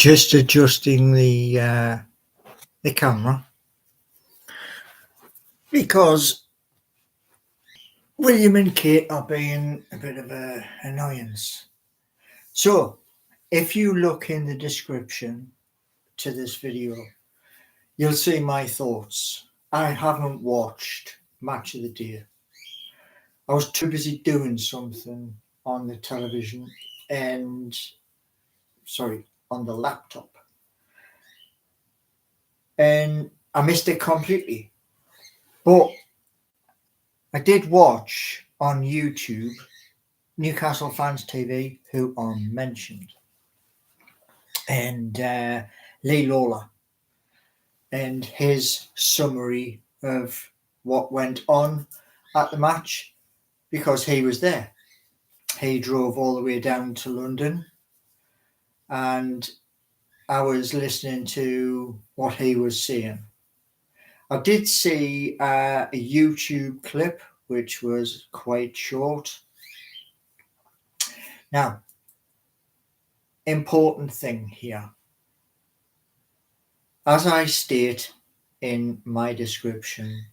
Just adjusting the camera because William and Kate are being a bit of an annoyance. So, if you look in the description to this video, you'll see my thoughts. I haven't watched Match of the Day. I was too busy doing something on the television on the laptop. And I missed it completely. But I did watch on YouTube Newcastle Fans TV, who are mentioned, and Lee Lawler, and his summary of what went on at the match, because he was there. He drove all the way down to London, and I was listening to what he was saying. I did see a YouTube clip which was quite short. Now, important thing here. As I state in my description,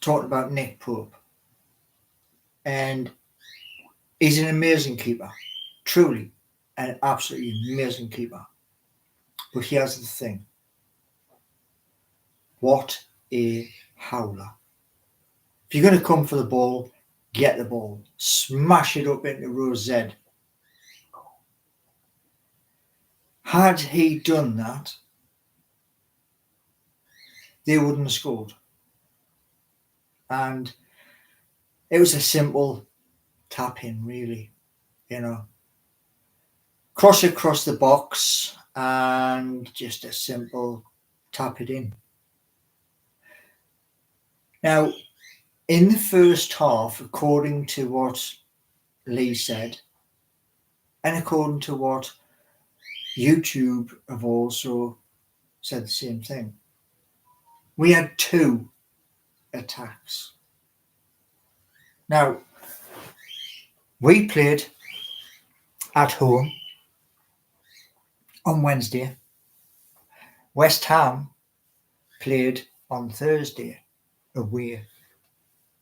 talking about Nick Pope, and he's an amazing keeper, truly an absolutely amazing keeper. But here's the thing. What a howler. If you're going to come for the ball, get the ball. Smash it up into row Z. Had he done that, they wouldn't have scored. And it was a simple tap in, really, Cross across the box and just a simple tap it in. Now, in the first half, according to what Lee said, and according to what YouTube have also said the same thing, we had 2 attacks. Now, we played at home on Wednesday. West Ham played on Thursday away.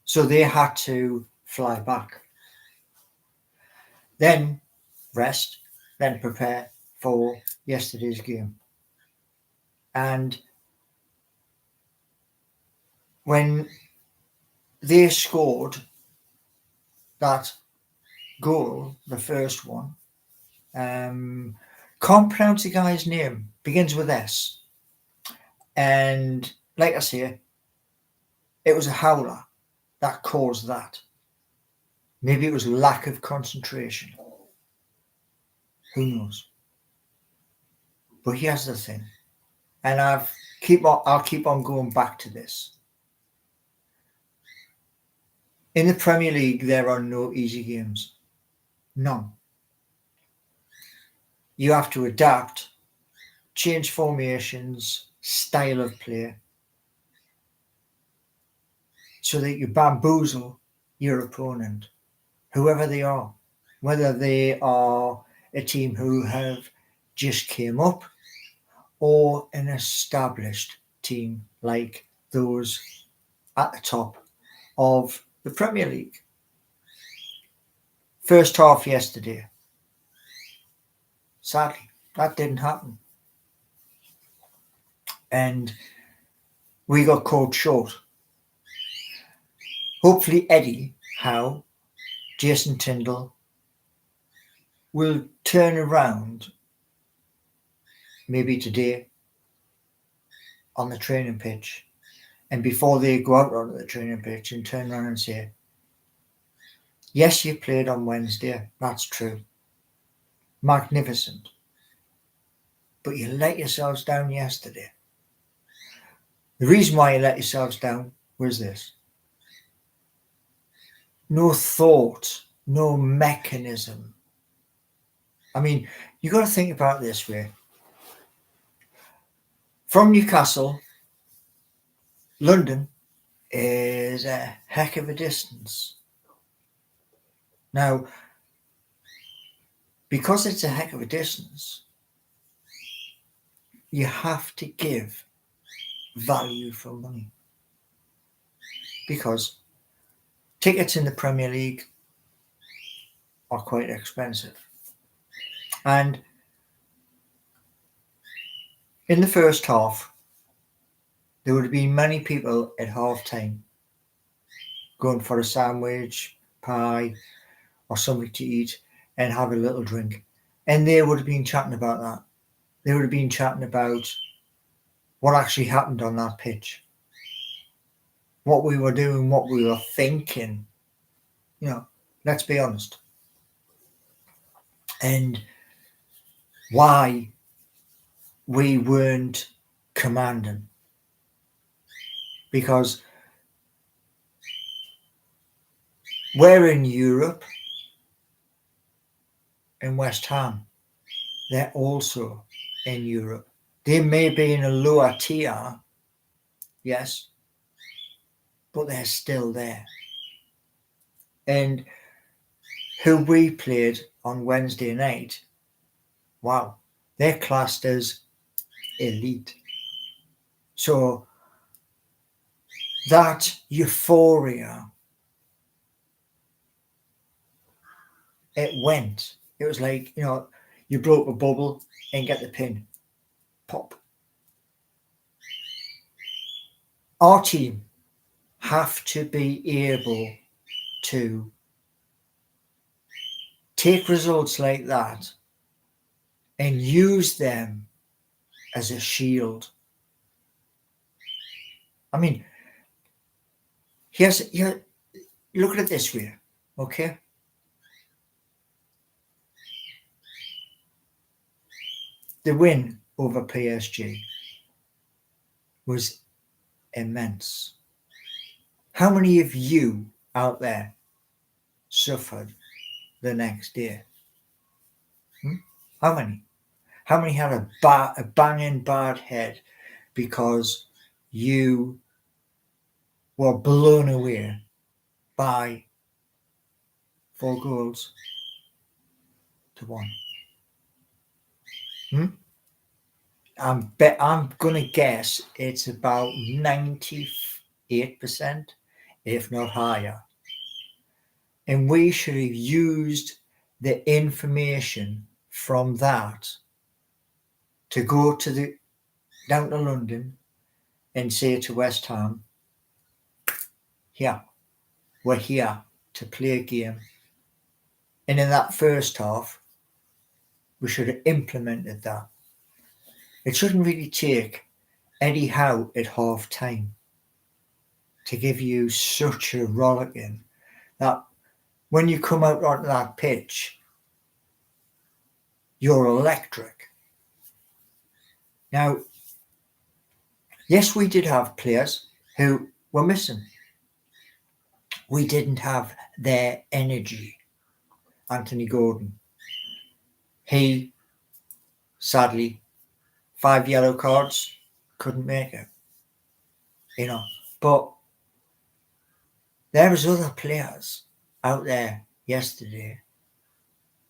So they had to fly back. Then rest, then prepare for yesterday's game. And when they scored that goal, the first one, can't pronounce the guy's name, begins with S. And like I say, it was a howler that caused that. Maybe it was lack of concentration. Who knows? But here's the thing, and I'll keep on going back to this. In the Premier League, there are no easy games. None. You have to adapt, change formations, style of play, so that you bamboozle your opponent, whoever they are, whether they are a team who have just came up or an established team like those at the top of the Premier League. First half yesterday, sadly, that didn't happen. And we got caught short. Hopefully Eddie Howe, Jason Tindall will turn around maybe today on the training pitch, and before they go out onto the training pitch, and turn around and say, yes, you played on Wednesday, that's true. Magnificent. But you let yourselves down yesterday. The reason why you let yourselves down was this. No thought, no mechanism. I mean, you got to think about it this way. From Newcastle, London is a heck of a distance. Now, because it's a heck of a distance, you have to give value for money. Because tickets in the Premier League are quite expensive. And in the first half, there would have been many people at half time going for a sandwich, pie, or something to eat and have a little drink. And they would have been chatting about that. They would have been chatting about what actually happened on that pitch, what we were doing, what we were thinking. You know, let's be honest. And why we weren't commanding. Because we're in Europe, and West Ham, they're also in Europe. They may be in a lower tier, yes, but they're still there. And who we played on Wednesday night, wow, they're classed as elite. So that euphoria, it went. It was like, you know, you broke a bubble and get the pin. Pop. Our team have to be able to take results like that and use them as a shield. I mean, look at it this way, okay? The win over PSG was immense. How many of you out there suffered the next day? How many? How many had a banging bad head because you were blown away by 4 goals to 1? I'm gonna guess it's about 98%, if not higher. And we should have used the information from that to go down to London and say to West Ham, yeah, we're here to play a game. And in that first half, we should have implemented that. It shouldn't really take Eddie Howe at half time to give you such a rollicking that when you come out onto that pitch, you're electric. Now, yes, we did have players who were missing. We didn't have their energy. Anthony Gordon, he sadly 5 yellow cards, couldn't make it. You know, but there was other players out there yesterday,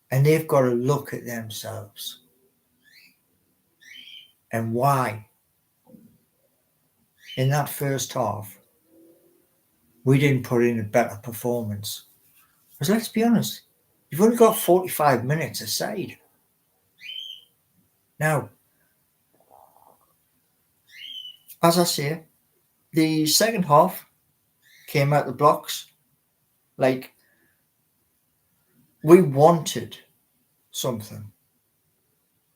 and they've got to look at themselves and why in that first half we didn't put in a better performance. Because let's be honest, you've only got 45 minutes aside. Now, as I say, the second half came out the blocks like we wanted something.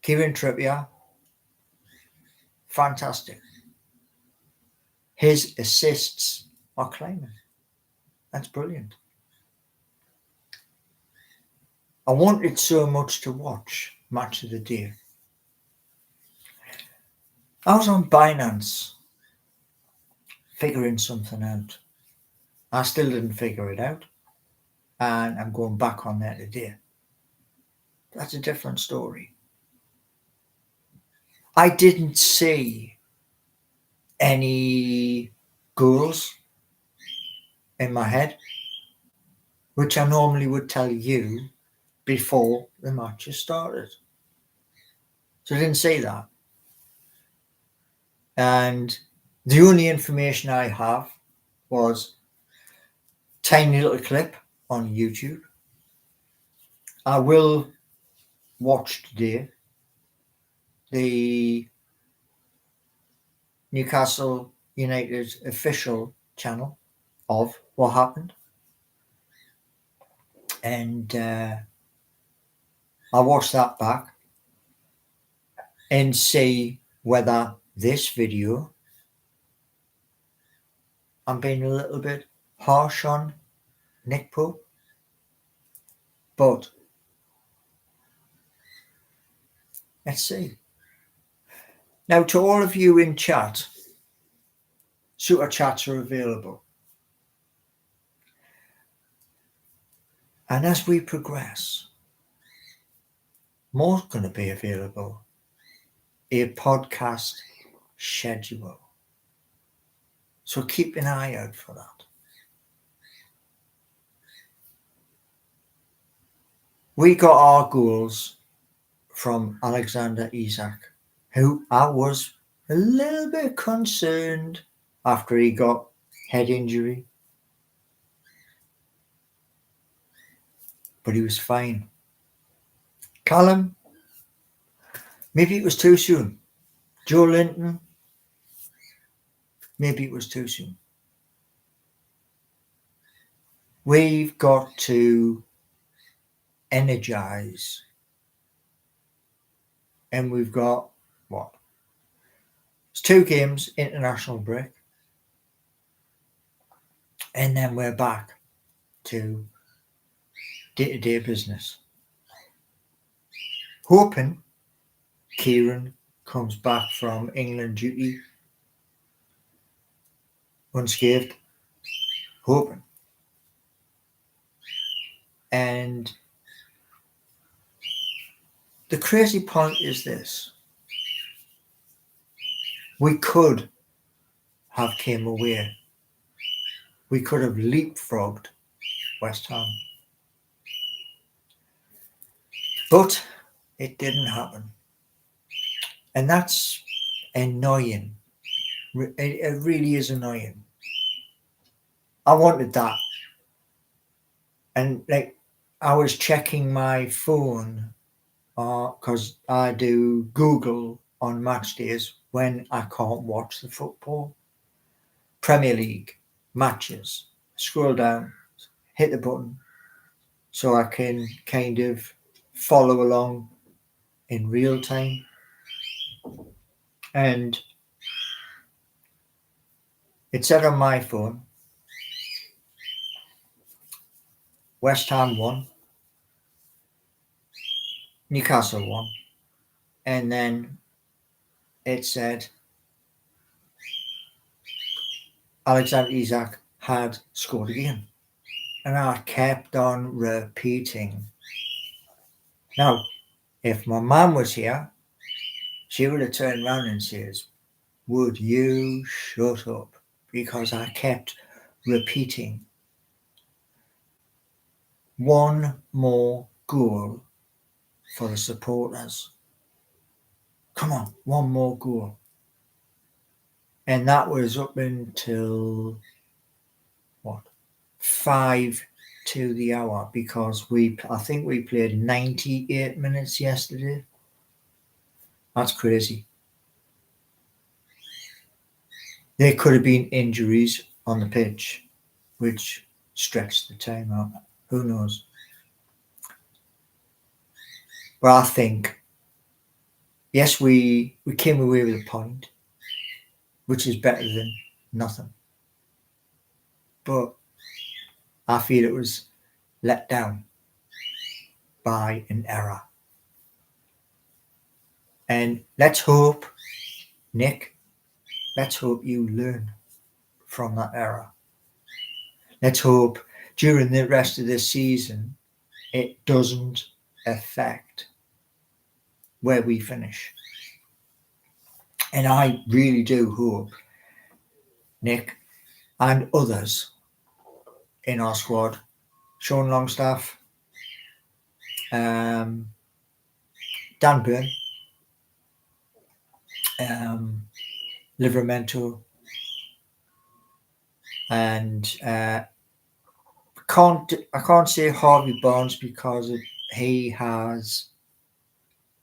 Kieran Trippier, fantastic. His assists are climbing. That's brilliant. I wanted so much to watch Match of the Day. I was on Binance figuring something out. I still didn't figure it out, and I'm going back on there today. That's a different story. I didn't see any goals in my head, which I normally would tell you before the matches started. So I didn't see that. And the only information I have was tiny little clip on YouTube. I will watch today the Newcastle United official channel of what happened. And I'll watch that back and see whether this video I'm being a little bit harsh on Nick Pope. But let's see. Now, to all of you in chat, super chats are available. And as we progress, more's going to be available. A podcast schedule. So keep an eye out for that. We got our goals from Alexander Isak, who I was a little bit concerned after he got head injury. But he was fine. Callum, maybe it was too soon. Joe Linton, maybe it was too soon. We've got to energize. And we've got, what? It's 2 games, international break. And then we're back to day-to-day business. Hoping Kieran comes back from England duty unscathed. Hoping. And the crazy point is this. We could have came away. We could have leapfrogged West Ham. But it didn't happen. And that's annoying. It really is annoying. I wanted that. And like, I was checking my phone because I do Google on match days when I can't watch the football. Premier League matches. Scroll down, hit the button so I can kind of follow along in real time. And it said on my phone, West Ham won, Newcastle won, and then it said Alexander Isak had scored again. And I kept on repeating. Now, if my mum was here, she would have turned around and says, would you shut up? Because I kept repeating. One more goal for the supporters. Come on, one more goal. And that was up until, 5 to the hour, because I think we played 98 minutes yesterday. That's crazy. There could have been injuries on the pitch, which stretched the time out. Who knows? But I think, yes, we came away with a point, which is better than nothing. But I feel it was let down by an error. And let's hope, Nick, let's hope you learn from that error. Let's hope during the rest of this season, it doesn't affect where we finish. And I really do hope Nick and others in our squad, Sean Longstaff, Dan Byrne, Livramento, and I can't say Harvey Barnes because he has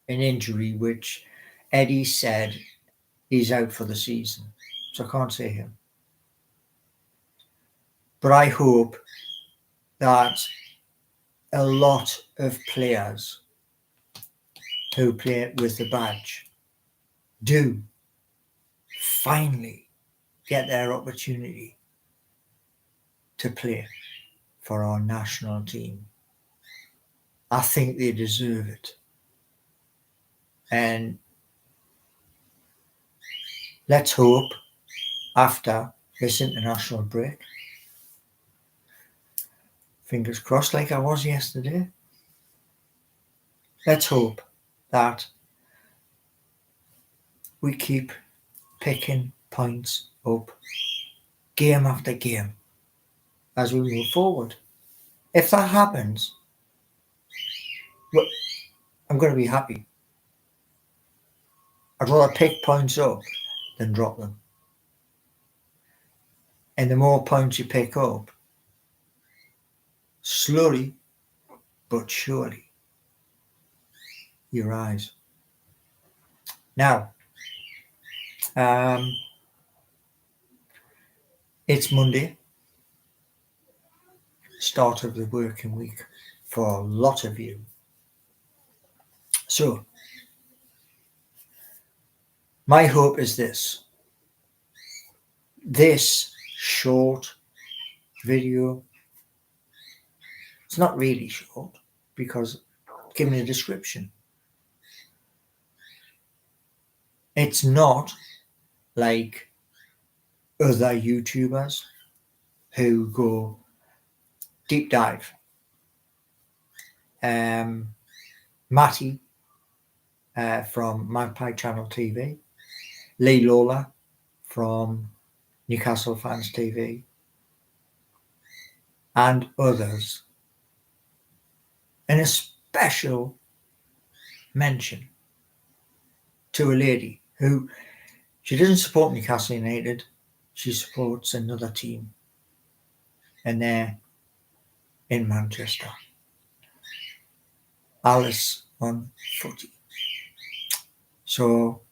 an injury which Eddie said he's out for the season, so I can't say him. But I hope that a lot of players who play with the badge do finally get their opportunity to play for our national team. I think they deserve it. And let's hope after this international break, fingers crossed like I was yesterday, let's hope that we keep picking points up game after game as we move forward. If that happens, well, I'm going to be happy. I'd rather pick points up than drop them. And the more points you pick up, slowly but surely, you rise. Now, it's Monday, start of the working week for a lot of you. So, my hope is this short video, it's not really short because give me a description. It's not like other YouTubers who go deep dive. Matty from Magpie Channel TV, Lee Lawler from Newcastle Fans TV, and others. And a special mention to a lady who, she doesn't support Newcastle United, she supports another team, and they're in Manchester. Alice on Footy. So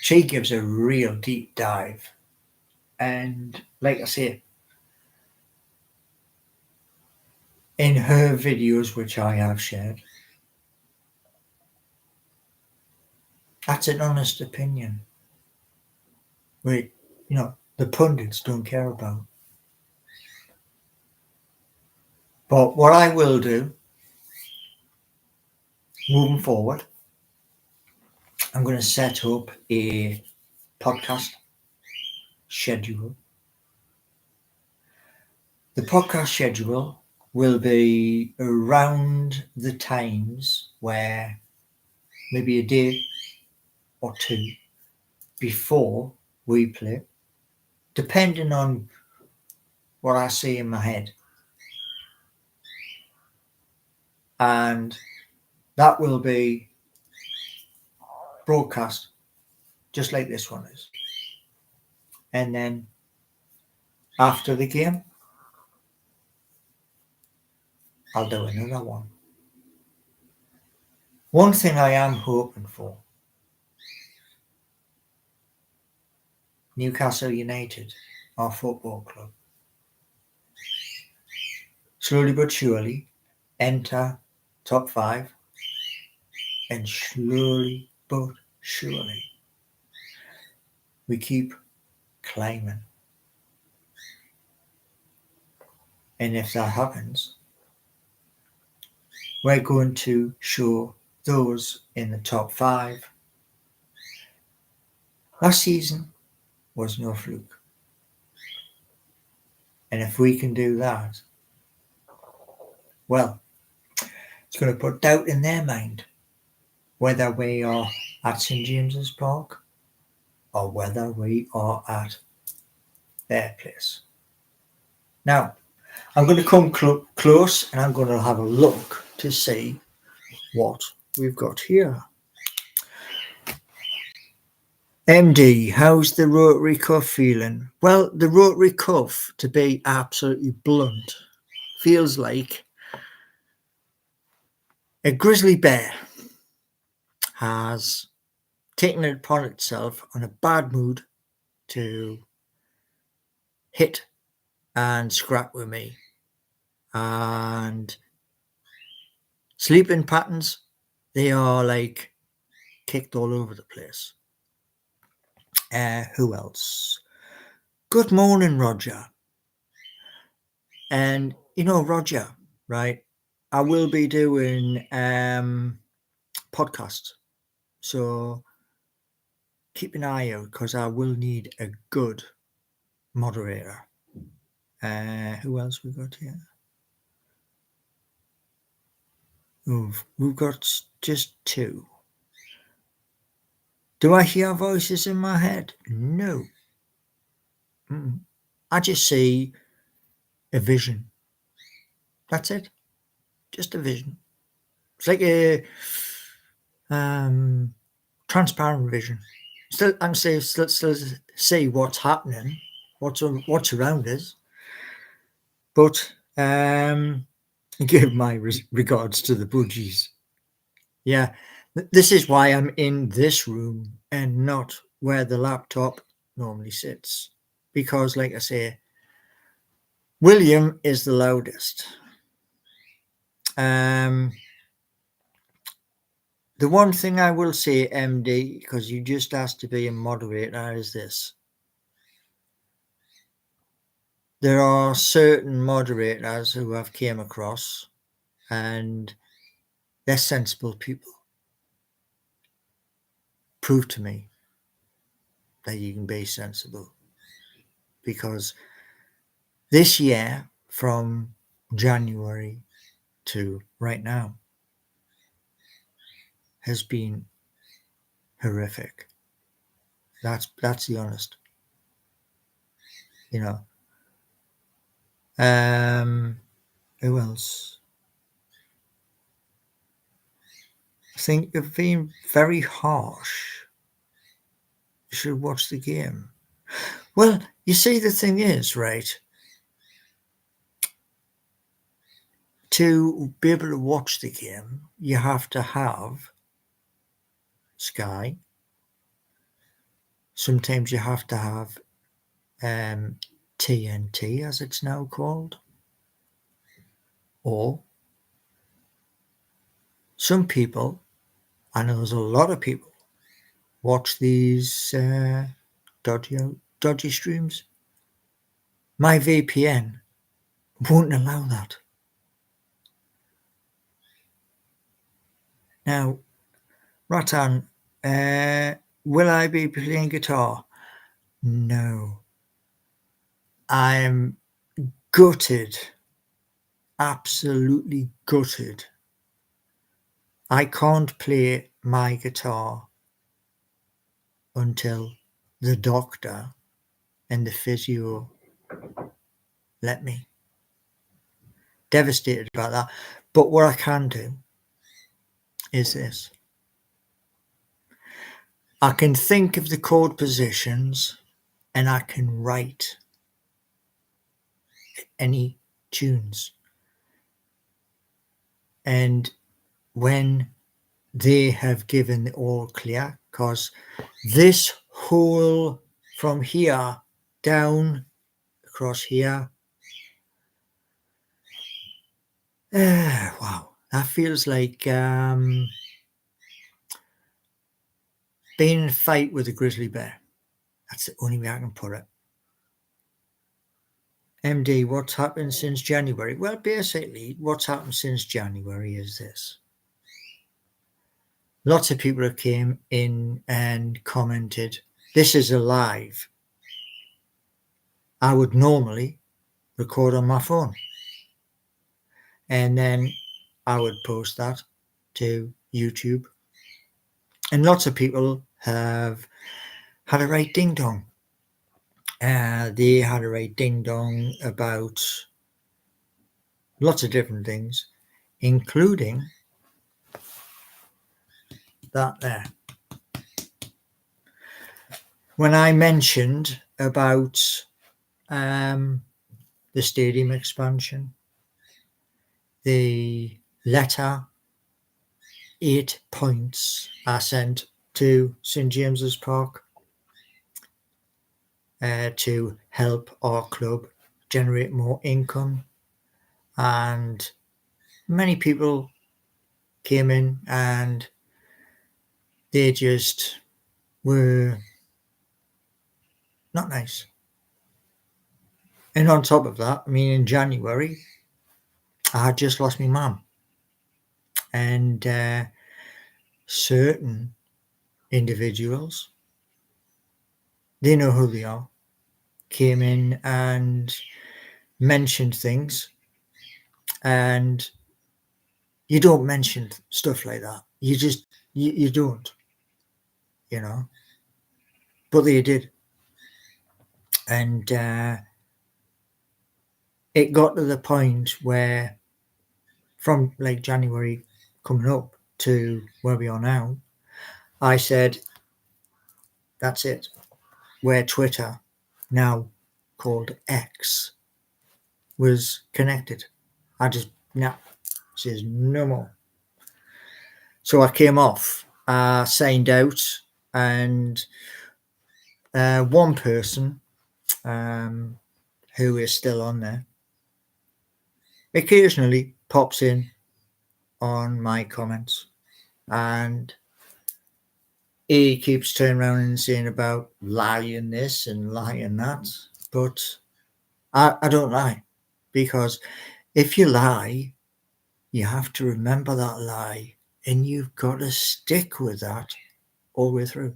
she gives a real deep dive, and like I say, in her videos which I have shared, that's an honest opinion which, the pundits don't care about. But what I will do moving forward, I'm going to set up a podcast schedule. The podcast schedule will be around the times where maybe a day or two before we play, depending on what I see in my head. And that will be broadcast just like this one is. And then after the game, I'll do another one. One thing I am hoping for, Newcastle United, our football club, slowly but surely enter top 5, and slowly but surely we keep climbing. And if that happens, we're going to show those in the top 5. Last season was no fluke. And if we can do that, well, it's going to put doubt in their mind whether we are at St James's Park or whether we are at their place. Now, I'm going to come close and I'm going to have a look to see what we've got here. MD, how's the rotary cuff feeling? Well, the rotary cuff, to be absolutely blunt, feels like a grizzly bear has taken it upon itself on a bad mood to hit and scrap with me. And sleeping patterns, they are like kicked all over the place. Who else? Good morning, Roger. And you know, Roger, right? I will be doing podcasts, so keep an eye out because I will need a good moderator. Who else we got here? We've got just two. Do I hear voices in my head? No. I just see a vision. That's it. Just a vision. It's like a transparent vision. Still, I can still see what's happening, what's around us. But give my regards to the budgies. Yeah, this is why I'm in this room and not where the laptop normally sits. Because, like I say, William is the loudest. The one thing I will say, MD, because you just asked to be a moderator, is this. There are certain moderators who I've came across and they're sensible people. Prove to me that you can be sensible. Because this year, from January to right now, has been horrific. That's the honest. You know. Who else? I think you've been very harsh. You should watch the game. Well, you see, the thing is, right? To be able to watch the game, you have to have Sky. Sometimes you have to have TNT, as it's now called. Or some people, I know there's a lot of people, watch these dodgy streams. My VPN won't allow that. Now, Ratan, will I be playing guitar? No. I'm gutted, absolutely gutted. I can't play my guitar until the doctor and the physio let me. Devastated about that. But what I can do is this. I can think of the chord positions and I can write any tunes. And when they have given the all clear, because this whole from here down across here, wow, that feels like being in a fight with a grizzly bear. That's the only way I can put it. MD, what's happened since January? Well, basically, what's happened since January is this. Lots of people have came in and commented, this is a live. I would normally record on my phone. And then I would post that to YouTube. And lots of people have had a right ding-dong. They had a right ding-dong about lots of different things, including that there. When I mentioned about the stadium expansion, the letter 8 points I sent to St James's Park to help our club generate more income, and many people came in and they just were not nice. And on top of that, I mean, in January, I had just lost my mum, and certain individuals, they know who they are, came in and mentioned things, and you don't mention stuff like that. You don't, you know, but they did. And it got to the point where from like January coming up to where we are now, I said, that's it. Where Twitter, now called X, was connected. I just, no, says no more. So I came off, signed out, and one person who is still on there occasionally pops in on my comments, and he keeps turning around and saying about lying this and lying that, but I don't lie, because if you lie, you have to remember that lie, and you've got to stick with that all the way through.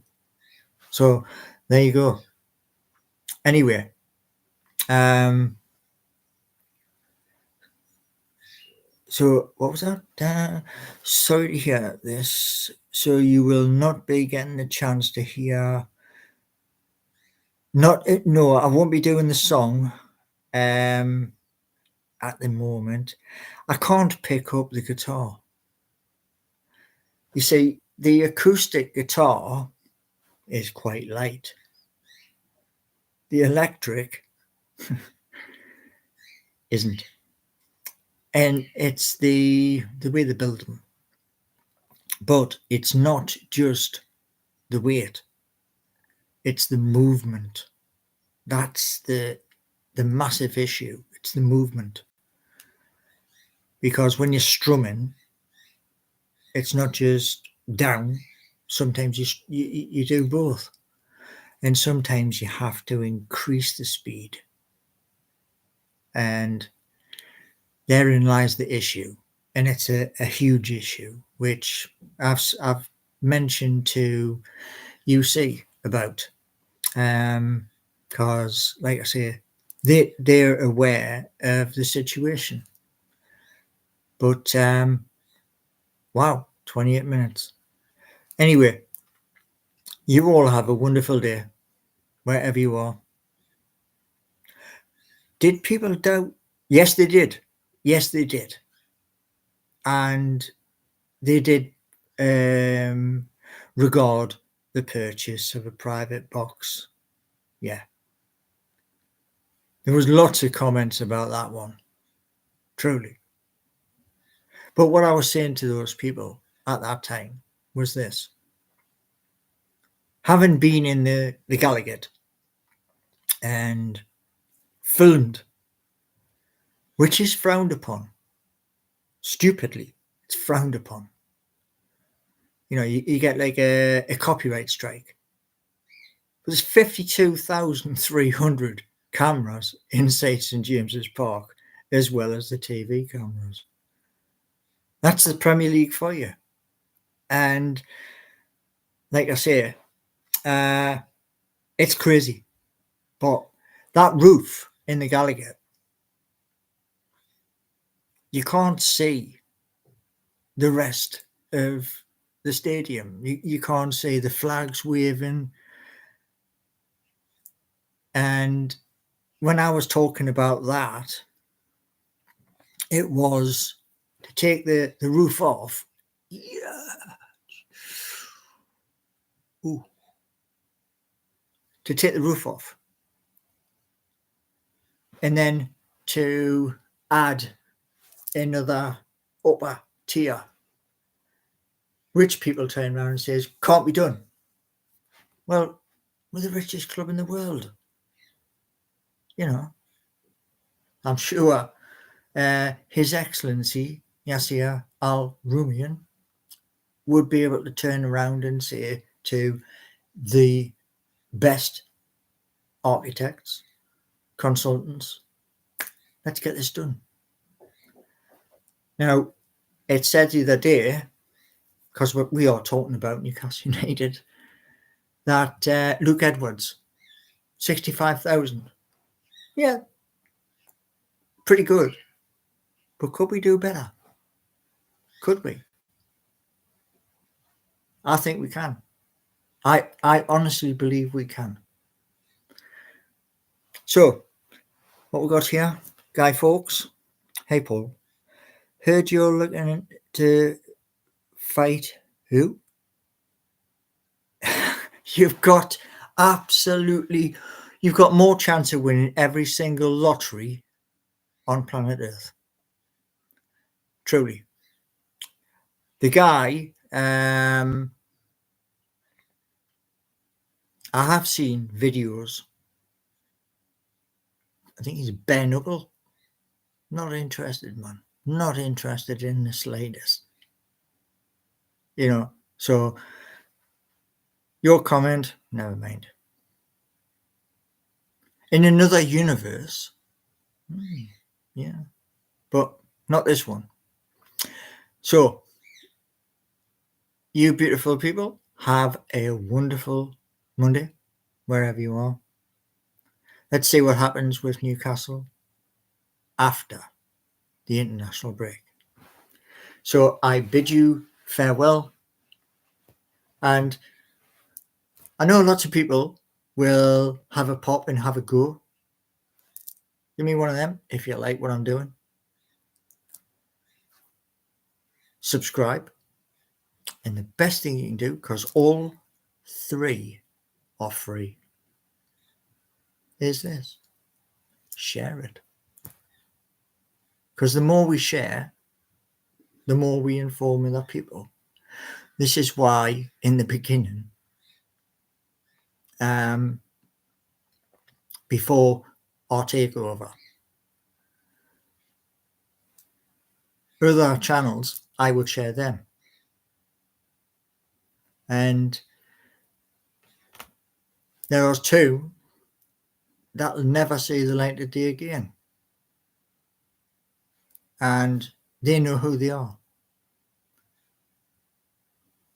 So there you go. Anyway, so what was that? Sorry to hear this. So you will not be getting a chance to hear. No, I won't be doing the song at the moment. I can't pick up the guitar. You see, the acoustic guitar is quite light. The electric isn't. And it's the way they build them. But it's not just the weight. It's the movement. That's the massive issue. It's the movement. Because when you're strumming, it's not just down. Sometimes you do both. And sometimes you have to increase the speed. And therein lies the issue. And it's a huge issue, which I've mentioned to UC about. Because, like I say, they're aware of the situation. But, wow, 28 minutes. Anyway, you all have a wonderful day, wherever you are. Did people doubt? Yes, they did. Yes, they did. And they did regard the purchase of a private box. Yeah. There was lots of comments about that one. Truly. But what I was saying to those people at that time was this. Having been in the Gallagher and filmed, which is frowned upon, stupidly, it's frowned upon. You know, you get like a copyright strike. But there's 52,300 cameras inside St James's Park, as well as the TV cameras. That's the Premier League for you. And like I say, it's crazy. But that roof in the Gallagher, you can't see the rest of the stadium. You can't see the flags waving. And when I was talking about that, it was to take the roof off. Yeah. Ooh. To take the roof off. And then to add another upper tier. Rich people turn around and says, can't be done. Well, we're the richest club in the world. You know, I'm sure His Excellency Yasser Al-Rumayyan would be able to turn around and say to the best architects, consultants, let's get this done. Now, it said the other day, because we are talking about Newcastle United, that Luke Edwards, 65,000. Yeah, pretty good. But could we do better? Could we? I think we can. I honestly believe we can. So, what we got here, Guy Fawkes. Hey, Paul. Heard you're looking to fight who? You've got more chance of winning every single lottery on planet Earth. Truly. The guy, I have seen videos. I think he's bare knuckle. Not interested, man. Not interested in the slightest. You know, so your comment, never mind. In another universe, yeah, but not this one. So, you beautiful people, have a wonderful Monday, wherever you are. Let's see what happens with Newcastle after the international break. So I bid you farewell. And I know lots of people will have a pop and have a go. Give me one of them if you like what I'm doing. Subscribe. And the best thing you can do, because all 3 are free, is this. Share it. Because the more we share, the more we inform other people. This is why in the beginning, before our takeover, other channels, I would share them. And there are 2 that will never see the light of day again. And they know who they are.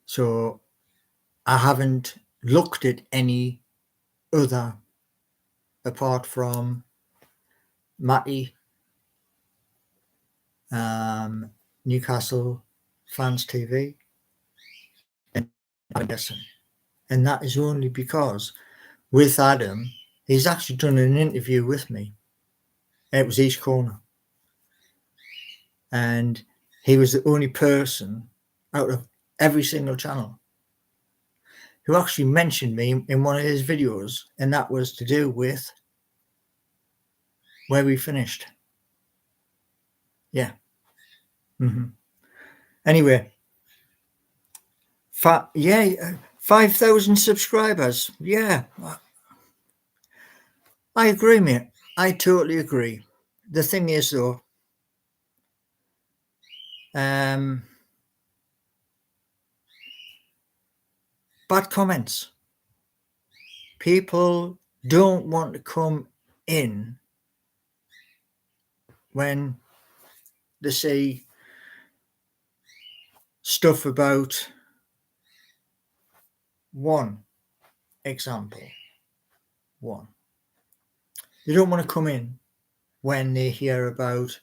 So I haven't looked at any other apart from Matty, Newcastle Fans TV, and Anderson. And that is only because with Adam, he's actually done an interview with me. It was East Corner. And he was the only person out of every single channel who actually mentioned me in one of his videos, and that was to do with where we finished. Yeah. Anyway, 5,000 subscribers. Yeah, I agree, mate. I totally agree. The thing is, though, bad comments. People don't want to come in when they see stuff about one example. They don't want to come in when they hear about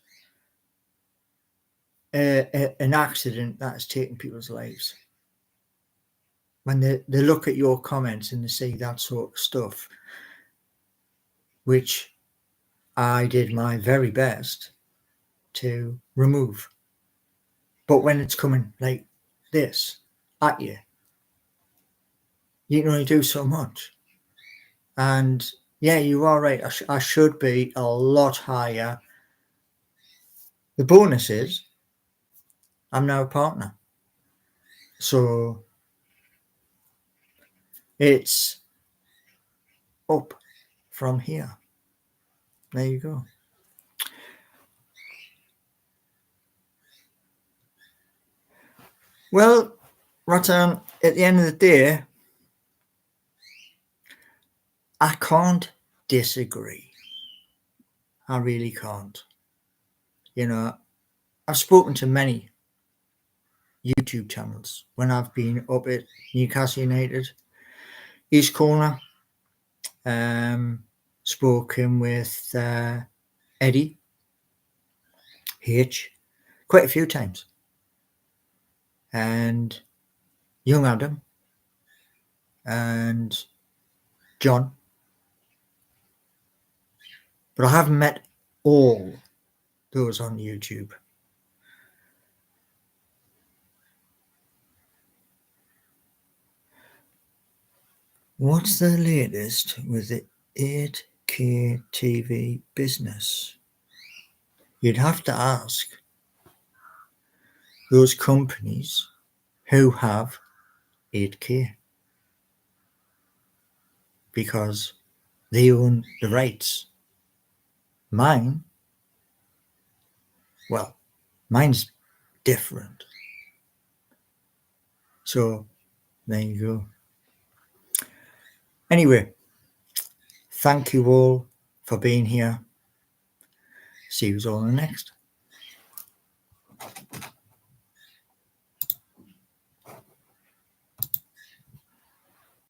an accident that has taken people's lives. When they look at your comments and they see that sort of stuff, which I did my very best to remove. But when it's coming like this at you, you can only do so much. And yeah, you are right. I should be a lot higher. The bonus is I'm now a partner. So it's up from here. There you go. Well, Rattan, at the end of the day, I can't disagree. I really can't. You know, I've spoken to many YouTube channels when I've been up at Newcastle United, East Corner, spoken with Eddie H quite a few times, and young Adam and John, but I haven't met all those on YouTube. What's the latest with the 8K TV business? You'd have to ask those companies who have 8K, because they own the rights. Mine's different. So there you go. Anyway, thank you all for being here. See you all in the next.